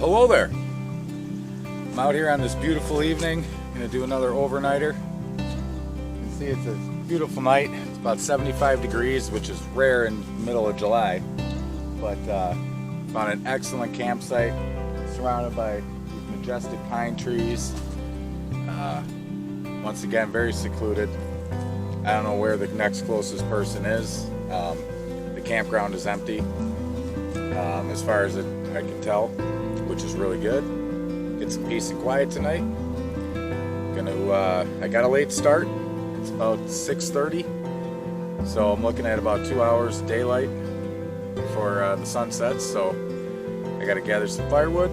Hello there. I'm out here on this beautiful evening. I'm going to do another overnighter. You can see it's a beautiful night. It's about 75 degrees, which is rare in the middle of July. But found an excellent campsite surrounded by these majestic pine trees. Once again, very secluded. I don't know where the next closest person is. The campground is empty, as far as I can tell, which is really good. Get some peace and quiet tonight. I got a late start. It's about 6:30, so I'm looking at about 2 hours of daylight before the sun sets. So I got to gather some firewood,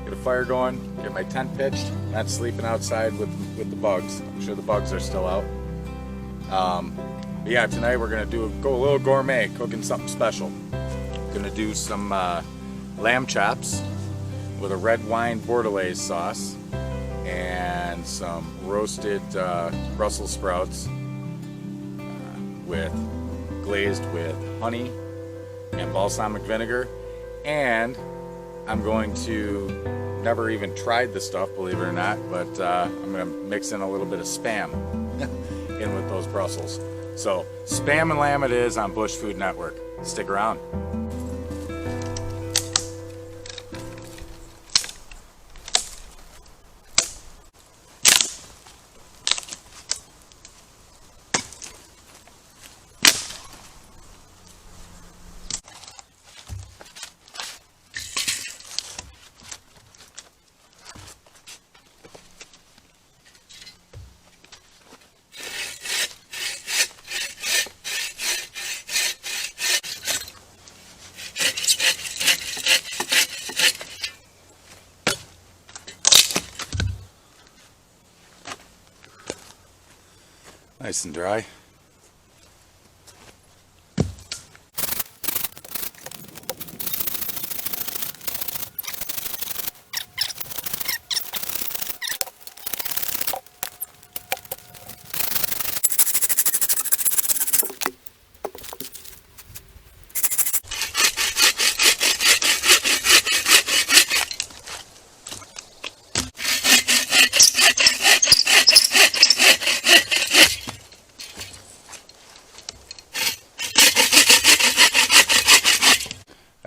get a fire going, get my tent pitched. Not sleeping outside with the bugs. I'm sure the bugs are still out. But yeah, tonight we're gonna go a little gourmet, cooking something special. Gonna do some lamb chops with a red wine bordelaise sauce and some roasted Brussels sprouts glazed with honey and balsamic vinegar. And I'm going to, never even tried this stuff, believe it or not, but I'm gonna mix in a little bit of Spam in with those Brussels. So Spam and Lamb it is on Bush Food Network. Stick around. Nice and dry.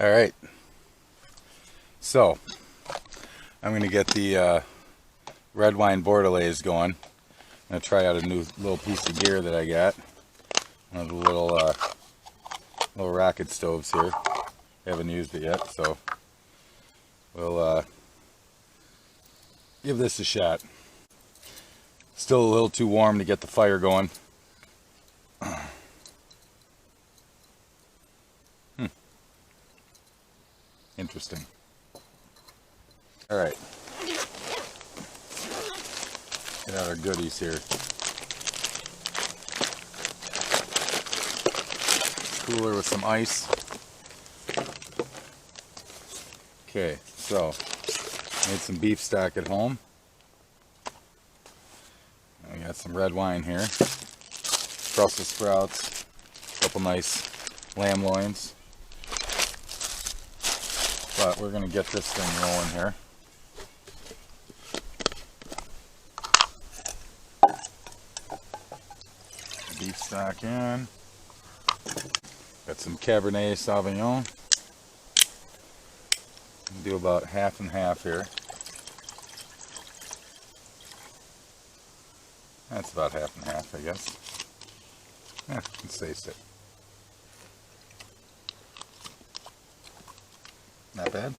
All right, so I'm going to get the red wine bordelaise going. I'm going to try out a new little piece of gear that I got. One of the little rocket stoves here. Haven't used it yet, so we'll give this a shot. Still a little too warm to get the fire going. Interesting. All right. Get out our goodies here. Cooler with some ice. Okay, so made some beef stock at home. We got some red wine here. Brussels sprouts. A couple nice lamb loins. But we're going to get this thing rolling here. Beef stock in. Got some Cabernet Sauvignon. Do about half and half here. That's about half and half, I guess. Let's taste it. Not bad.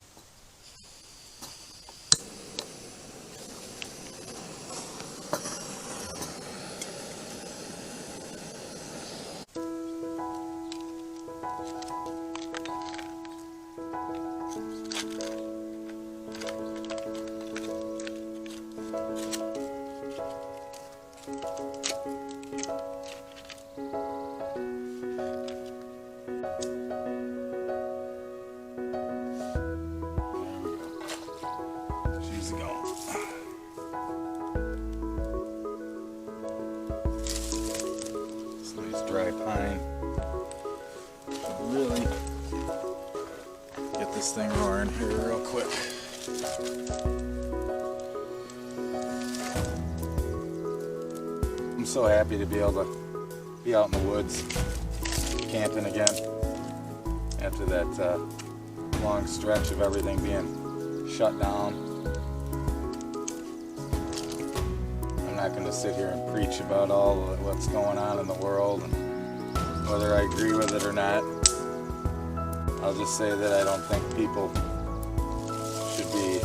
Dry pine. Really get this thing roaring here real quick. I'm so happy to be able to be out in the woods camping again after that long stretch of everything being shut down. I'm not going to sit here and preach about all of what's going on in the world and whether I agree with it or not. I'll just say that I don't think people should be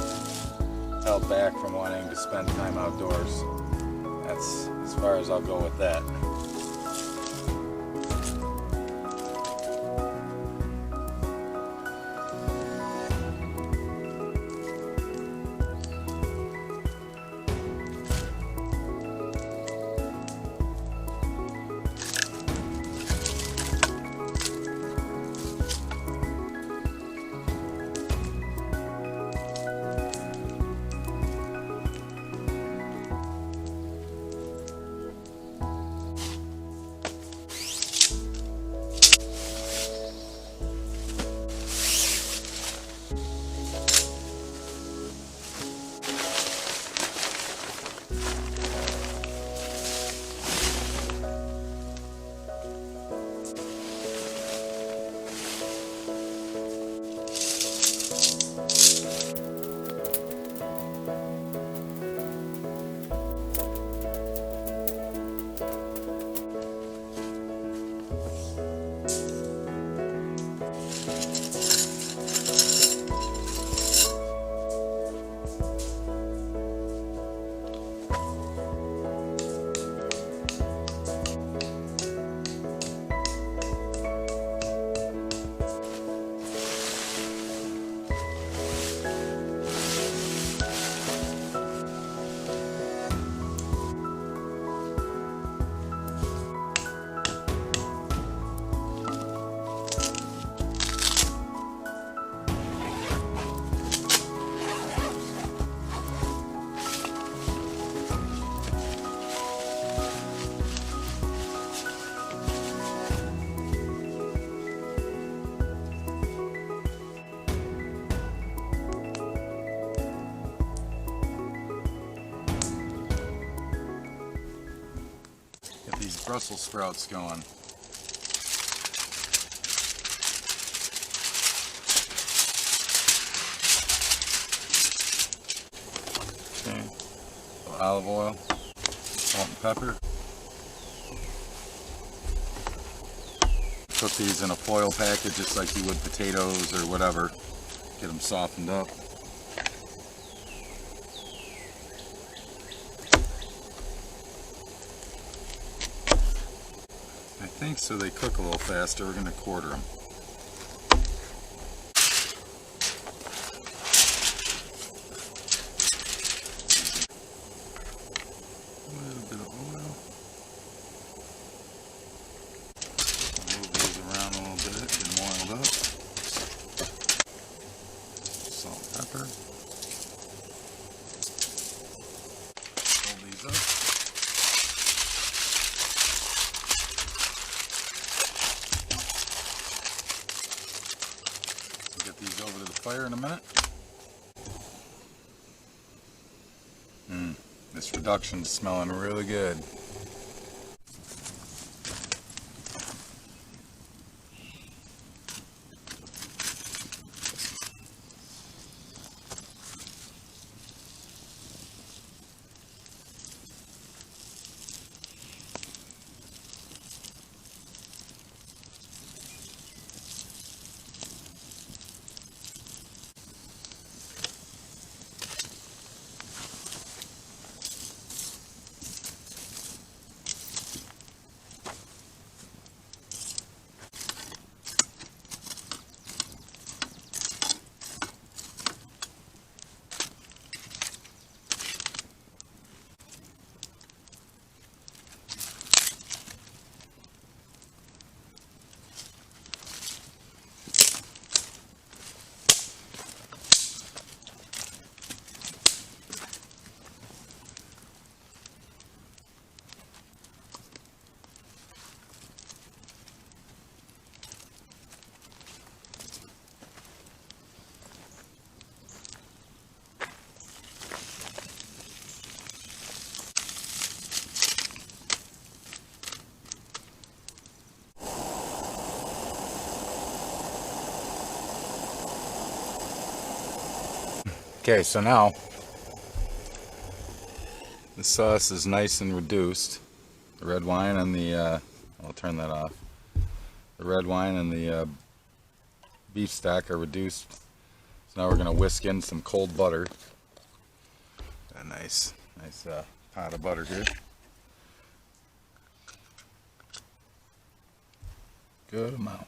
held back from wanting to spend time outdoors. That's as far as I'll go with that. Get these Brussels sprouts going. Okay. Olive oil, salt and pepper. Cook these in a foil packet just like you would potatoes or whatever. Get them softened up. I think so they cook a little faster. We're going to quarter them. A little bit of oil. Move these around a little bit, get them oiled up. Salt and pepper. Fold these up. Get these over to the fire in a minute. This reduction's smelling really good. Okay, so now the sauce is nice and reduced. The red wine and the, I'll turn that off. The red wine and the beef stock are reduced. So now we're going to whisk in some cold butter. A nice pot of butter here. Good amount.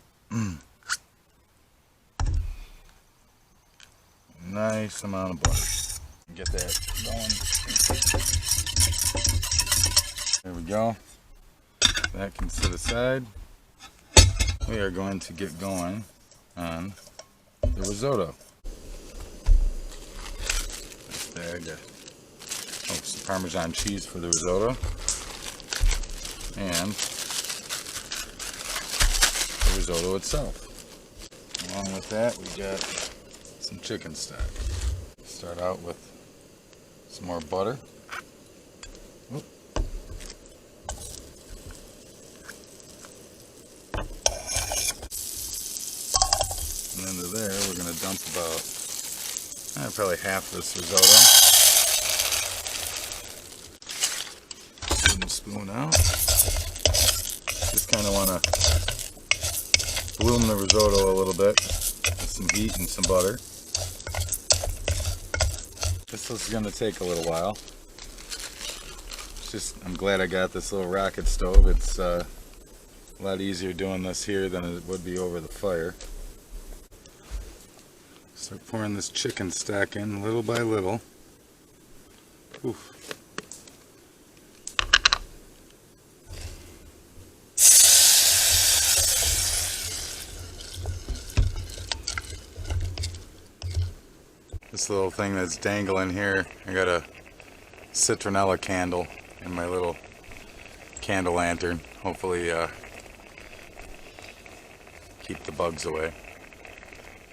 Nice amount of butter. Get that going. There we go. That can sit aside. We are going to get going on the risotto. There you go. Oh, some Parmesan cheese for the risotto. And the risotto itself. Along with that, we got some chicken stock. Start out with some more butter. Oop. And into there, we're going to dump about probably half this risotto. Wooden spoon out. Just kind of want to bloom the risotto a little bit with some heat and some butter. This is going to take a little while. It's just, I'm glad I got this little rocket stove. It's a lot easier doing this here than it would be over the fire. Start pouring this chicken stock in little by little. Oof. This little thing that's dangling here, I got a citronella candle in my little candle lantern. Hopefully keep the bugs away.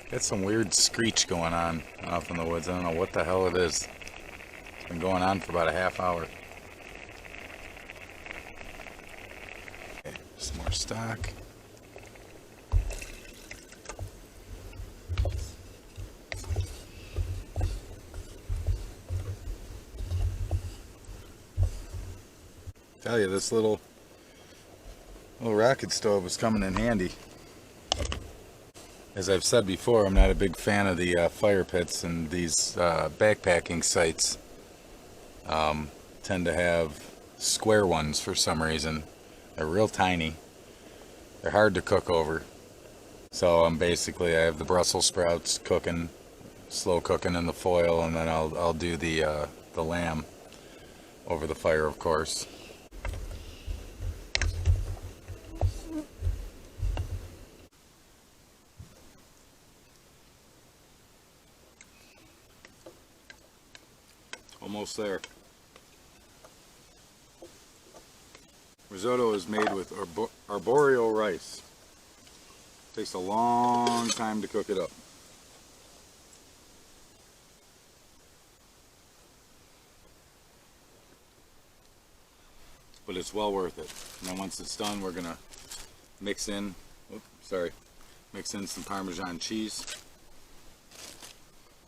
Got some weird screech going on off in the woods. I don't know what the hell it is. It's been going on for about a half hour. Okay, some more stock. Tell you, this little rocket stove is coming in handy. As I've said before, I'm not a big fan of the fire pits, and these backpacking sites tend to have square ones for some reason. They're real tiny. They're hard to cook over. So I have the Brussels sprouts cooking, slow cooking in the foil, and then I'll do the lamb over the fire, of course. Almost there. Risotto is made with arboreal rice. Takes a long time to cook it up. But it's well worth it. And then once it's done, we're gonna mix in some Parmesan cheese.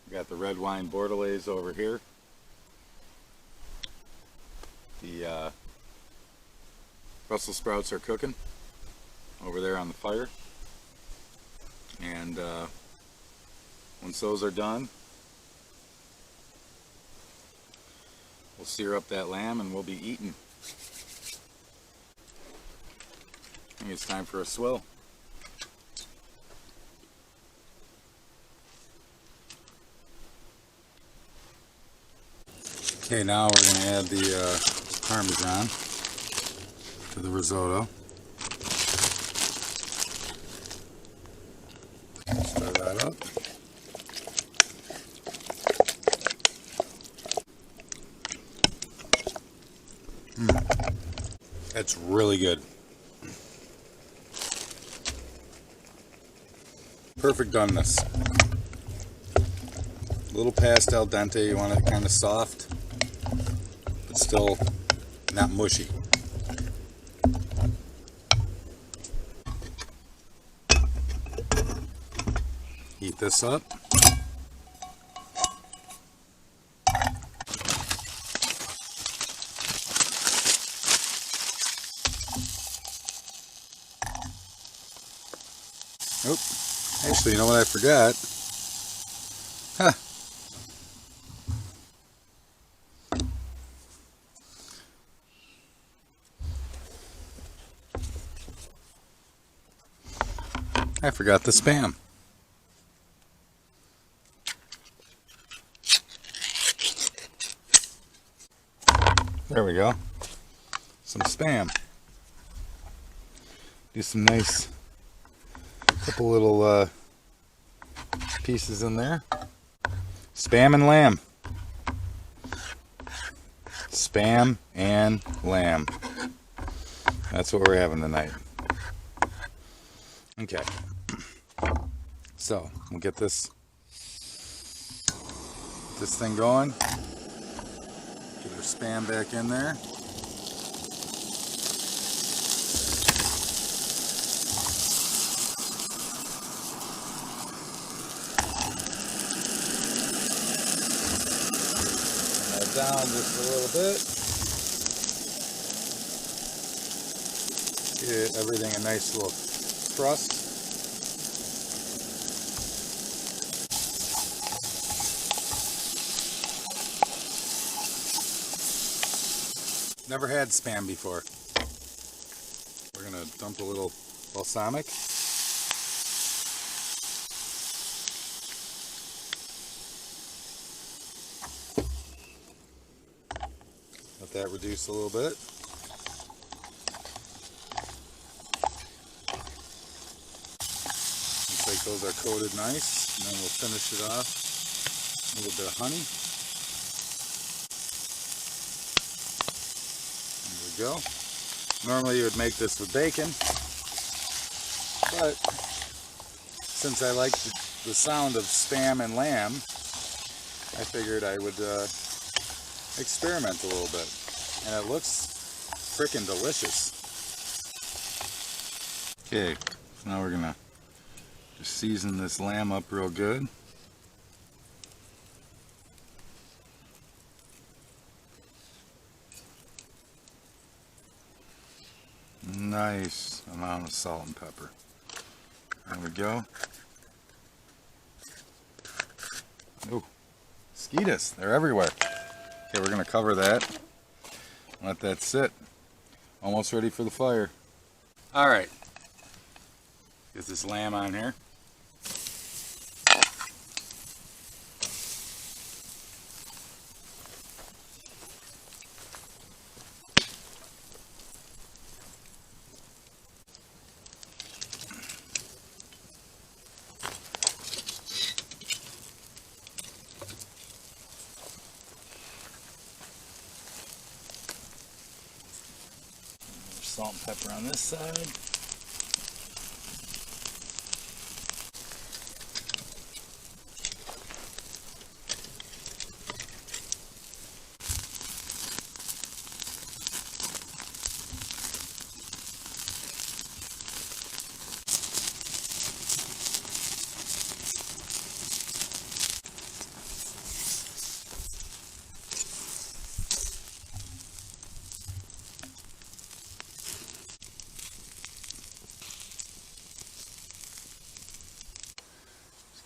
We got the red wine bordelaise over here. The Brussels sprouts are cooking over there on the fire, and once those are done, we'll sear up that lamb and we'll be eating. I think it's time for a swill. Okay, now we're going to add the Parmesan to the risotto. Stir that up. That's really good. Perfect doneness. A little past al dente, you want it kind of soft, but still not mushy. Heat this up. Oop. Actually, you know what I forgot? Huh. I forgot the Spam. There we go. Some Spam. Do some nice couple little pieces in there. Spam and lamb. Spam and lamb. That's what we're having tonight. Okay. So we'll get this thing going. Get our Spam back in there. Down just a little bit. Get everything a nice little crust. Never had Spam before. We're gonna dump a little balsamic. Let that reduce a little bit. Looks like those are coated nice. And then we'll finish it off with a little bit of honey. There we go. Normally you would make this with bacon, but since I like the sound of Spam and lamb, I figured I would experiment a little bit, and it looks frickin' delicious. Okay, so now we're gonna just season this lamb up real good. Nice amount of salt and pepper. There we go. Oh, mosquitoes, they're everywhere. Okay, we're gonna cover that. Let that sit. Almost ready for the fire. All right. Get this lamb on here. Salt and pepper on this side.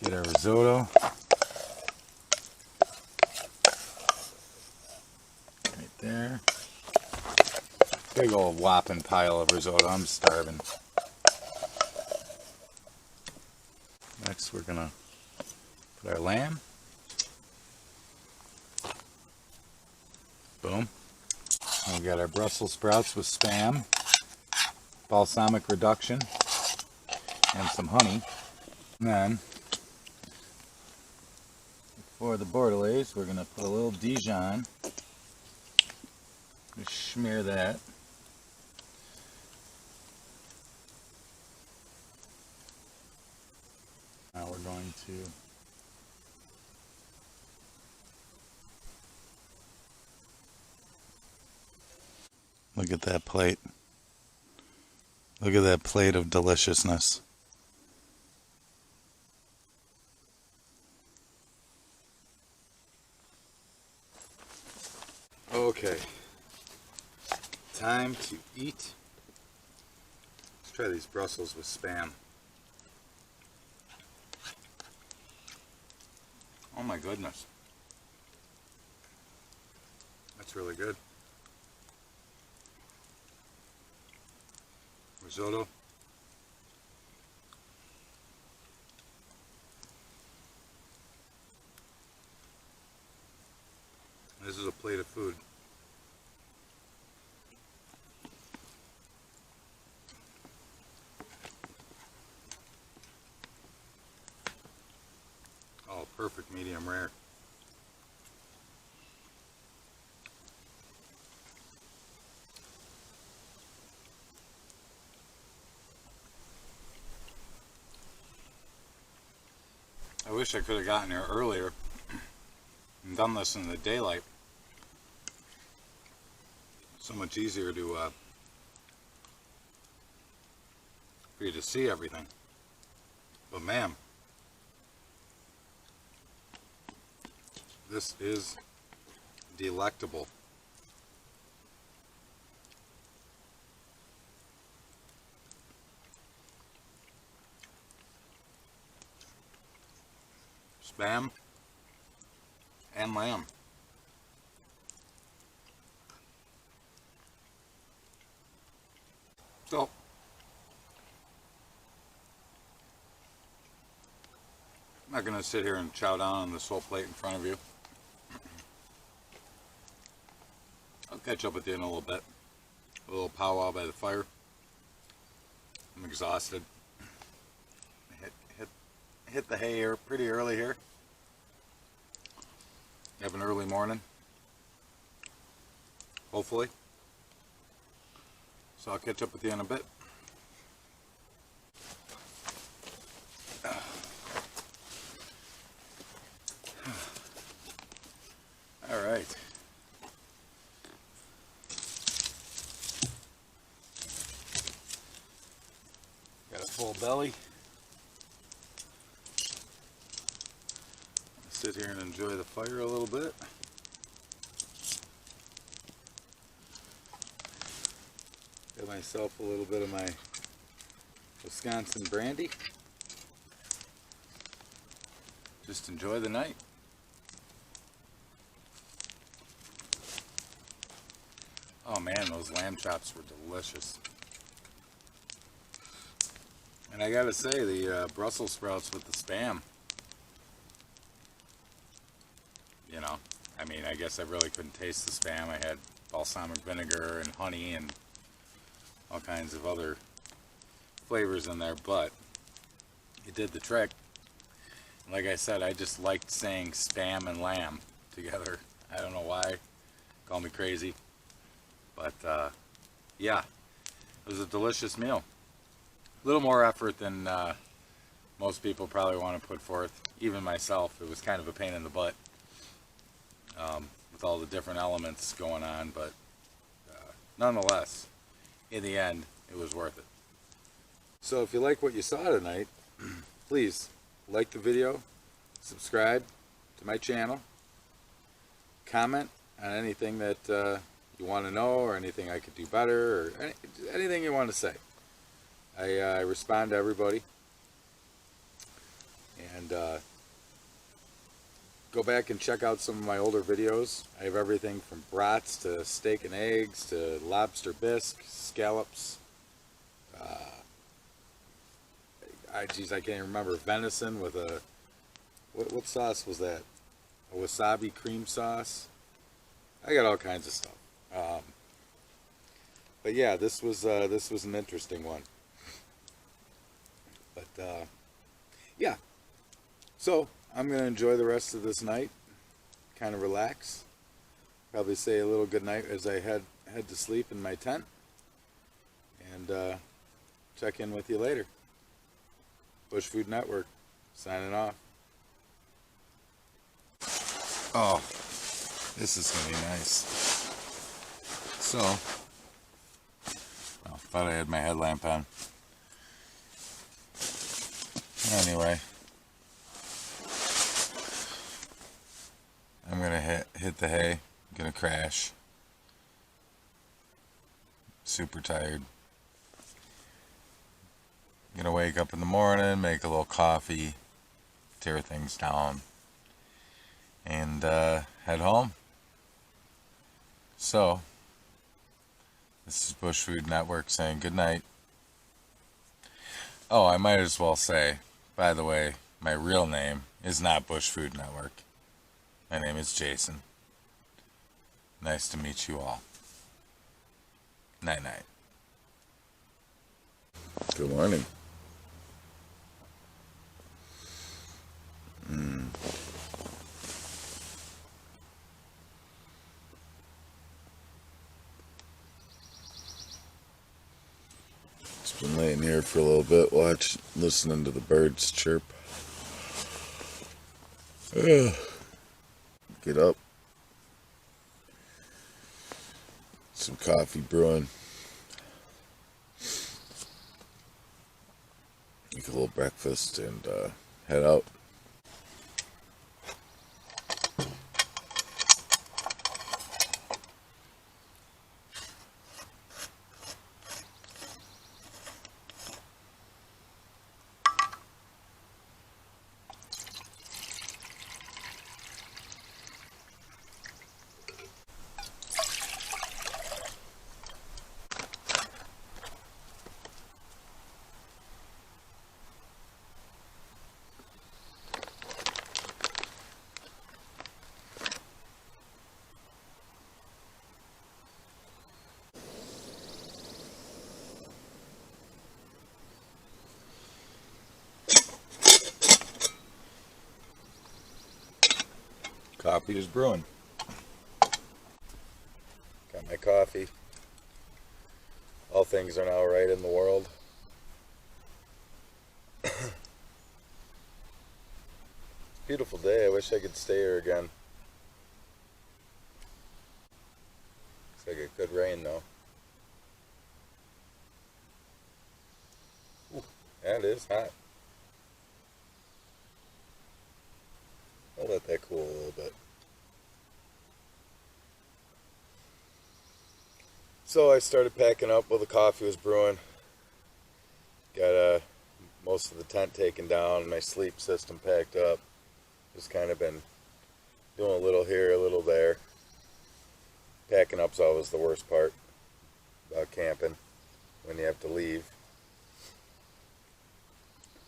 Get our risotto. Right there. Big old whopping pile of risotto. I'm starving. Next we're gonna put our lamb. Boom. And we got our Brussels sprouts with Spam, balsamic reduction, and some honey. And then for the bordelaise, we're going to put a little Dijon. Just smear that. Now we're going to look at that plate. Look at that plate of deliciousness. Okay, time to eat. Let's try these Brussels with Spam. Oh my goodness. That's really good. Risotto. This is a plate of food. Oh, perfect medium rare. I wish I could have gotten here earlier and done this in the daylight. So much easier to for you to see everything. But man, this is delectable. Spam and lamb. So, I'm not going to sit here and chow down on this whole plate in front of you. I'll catch up with you in a little bit. A little powwow by the fire. I'm exhausted. Hit the hay here pretty early here. Have an early morning. Hopefully. So I'll catch up with you in a bit. All right. Got a full belly. Sit here and enjoy the fire a little bit. Got myself a little bit of my Wisconsin brandy. Just enjoy the night. Oh man, those lamb chops were delicious. And I gotta say, the Brussels sprouts with the Spam, you know, I mean, I guess I really couldn't taste the Spam. I had balsamic vinegar and honey and all kinds of other flavors in there, but it did the trick. Like I said, I just liked saying Spam and lamb together. I don't know why. Call me crazy. But yeah, it was a delicious meal. A little more effort than most people probably want to put forth. Even myself, it was kind of a pain in the butt with all the different elements going on, but nonetheless, in the end, it was worth it. So if you like what you saw tonight, please like the video, subscribe to my channel, comment on anything that you want to know, or anything I could do better, or anything you want to say. I respond to everybody. And go back and check out some of my older videos. I have everything from brats to steak and eggs to lobster bisque, scallops. I can't remember. Venison with a what sauce was that? A wasabi cream sauce. I got all kinds of stuff. But yeah, this was an interesting one. But yeah, so I'm gonna enjoy the rest of this night, kind of relax, probably say a little good night as I head to sleep in my tent, and check in with you later. Bush Food Network, signing off. Oh, this is gonna be nice. So, I thought I had my headlamp on. Anyway, I'm gonna hit the hay. I'm gonna crash. Super tired. I'm gonna wake up in the morning, make a little coffee, tear things down, and head home. So, this is Bush Food Network saying good night. Oh, I might as well say, by the way, my real name is not Bush Food Network. My name is Jason. Nice to meet you all. Night night. Good morning. Just been laying here for a little bit, listening to the birds chirp. Get up. Some coffee brewing. Make a little breakfast and head out. Coffee is brewing. Got my coffee. All things are now right in the world. Beautiful day. I wish I could stay here again. Looks like it could rain though. Ooh, yeah, it is hot. I'll let that cool a little bit. So I started packing up while the coffee was brewing. Got most of the tent taken down, my sleep system packed up. Just kind of been doing a little here, a little there. Packing up's always the worst part about camping, when you have to leave.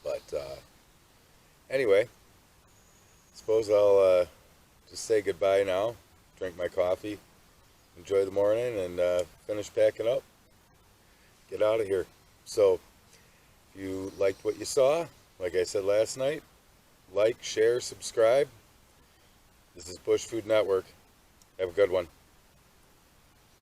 But anyway, suppose I'll just say goodbye now, drink my coffee, enjoy the morning, and finish packing up, get out of here. So if you liked what you saw, like I said last night, like, share, subscribe. This is Bush Food Network. Have a good one.